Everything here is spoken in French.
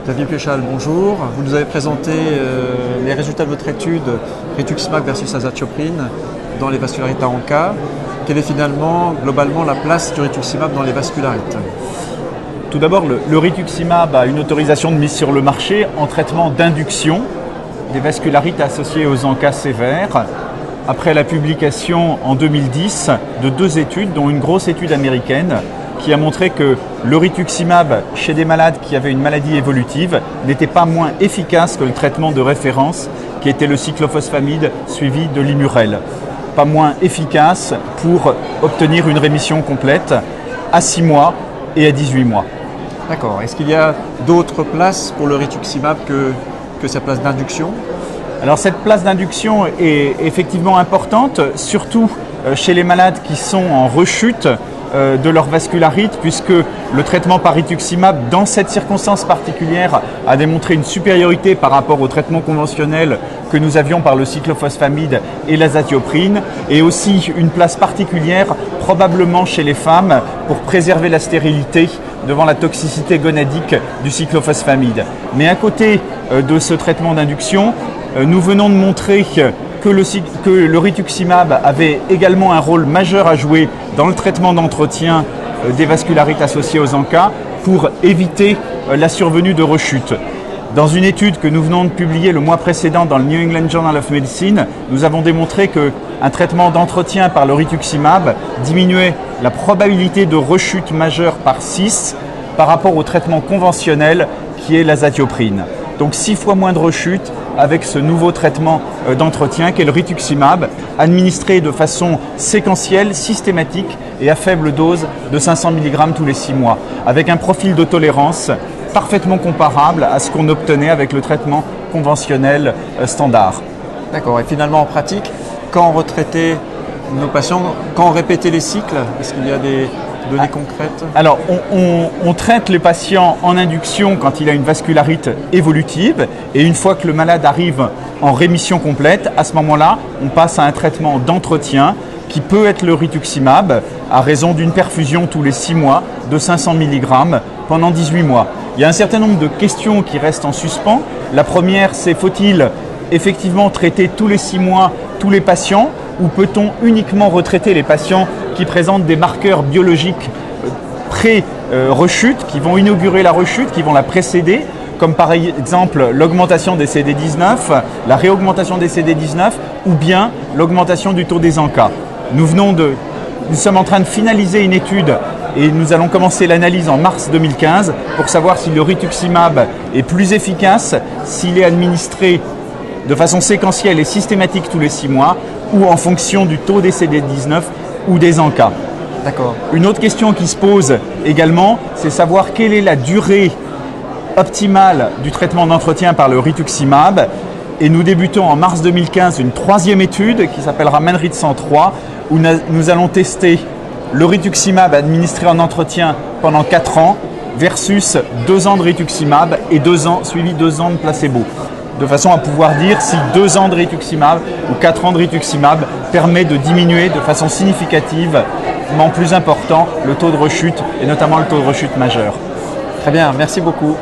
David Péchal, bonjour. Vous nous avez présenté les résultats de votre étude rituximab versus azathioprine dans les vascularites en cas. Quelle est finalement, globalement, la place du rituximab dans les vascularites? Tout d'abord, le rituximab a une autorisation de mise sur le marché en traitement d'induction des vascularites associées aux ANCA sévères, après la publication en 2010 de 2 études, dont une grosse étude américaine qui a montré que le rituximab chez des malades qui avaient une maladie évolutive n'était pas moins efficace que le traitement de référence qui était le cyclophosphamide suivi de l'Immurel. Pas moins efficace pour obtenir une rémission complète à 6 mois et à 18 mois. D'accord. Est-ce qu'il y a d'autres places pour le rituximab que sa place d'induction? Alors cette place d'induction est effectivement importante, surtout chez les malades qui sont en rechute de leur vascularite, puisque le traitement par rituximab dans cette circonstance particulière a démontré une supériorité par rapport au traitement conventionnel que nous avions par le cyclophosphamide et l'azathioprine, et aussi une place particulière probablement chez les femmes pour préserver la stérilité devant la toxicité gonadique du cyclophosphamide. Mais à côté de ce traitement d'induction, nous venons de montrer que le rituximab avait également un rôle majeur à jouer dans le traitement d'entretien des vascularites associées aux ANCA pour éviter la survenue de rechutes. Dans une étude que nous venons de publier le mois précédent dans le New England Journal of Medicine, nous avons démontré qu'un traitement d'entretien par le rituximab diminuait la probabilité de rechute majeure par 6 par rapport au traitement conventionnel qui est l'azathioprine. Donc 6 fois moins de rechutes avec ce nouveau traitement d'entretien qu'est le rituximab, administré de façon séquentielle, systématique et à faible dose de 500 mg tous les 6 mois, avec un profil de tolérance parfaitement comparable à ce qu'on obtenait avec le traitement conventionnel standard. D'accord. Et finalement, en pratique, quand on retraitait nos patients, quand on répétait les cycles, est-ce qu'il y a des données concrètes? Alors, on traite les patients en induction quand il a une vascularite évolutive, et une fois que le malade arrive en rémission complète, à ce moment-là, on passe à un traitement d'entretien qui peut être le rituximab à raison d'une perfusion tous les 6 mois de 500 mg pendant 18 mois. Il y a un certain nombre de questions qui restent en suspens. La première, c'est faut-il effectivement traiter tous les 6 mois tous les patients, ou peut-on uniquement retraiter les patients qui présentent des marqueurs biologiques pré-rechute, qui vont inaugurer la rechute, qui vont la précéder, comme par exemple l'augmentation des CD19, la réaugmentation des CD19 ou bien l'augmentation du taux des ANCA. Nous sommes en train de finaliser une étude et nous allons commencer l'analyse en mars 2015 pour savoir si le rituximab est plus efficace s'il est administré de façon séquentielle et systématique tous les 6 mois ou en fonction du taux des CD19 ou des ANCA. D'accord. Une autre question qui se pose également, c'est savoir quelle est la durée optimale du traitement d'entretien par le rituximab. Et nous débutons en mars 2015 une 3e étude qui s'appellera MANRIT 103, où nous allons tester le rituximab administré en entretien pendant 4 ans versus 2 ans de rituximab et 2 ans suivi 2 ans de placebo, de façon à pouvoir dire si 2 ans de rituximab ou 4 ans de rituximab permet de diminuer de façon significativement plus important le taux de rechute et notamment le taux de rechute majeur. Très bien, merci beaucoup.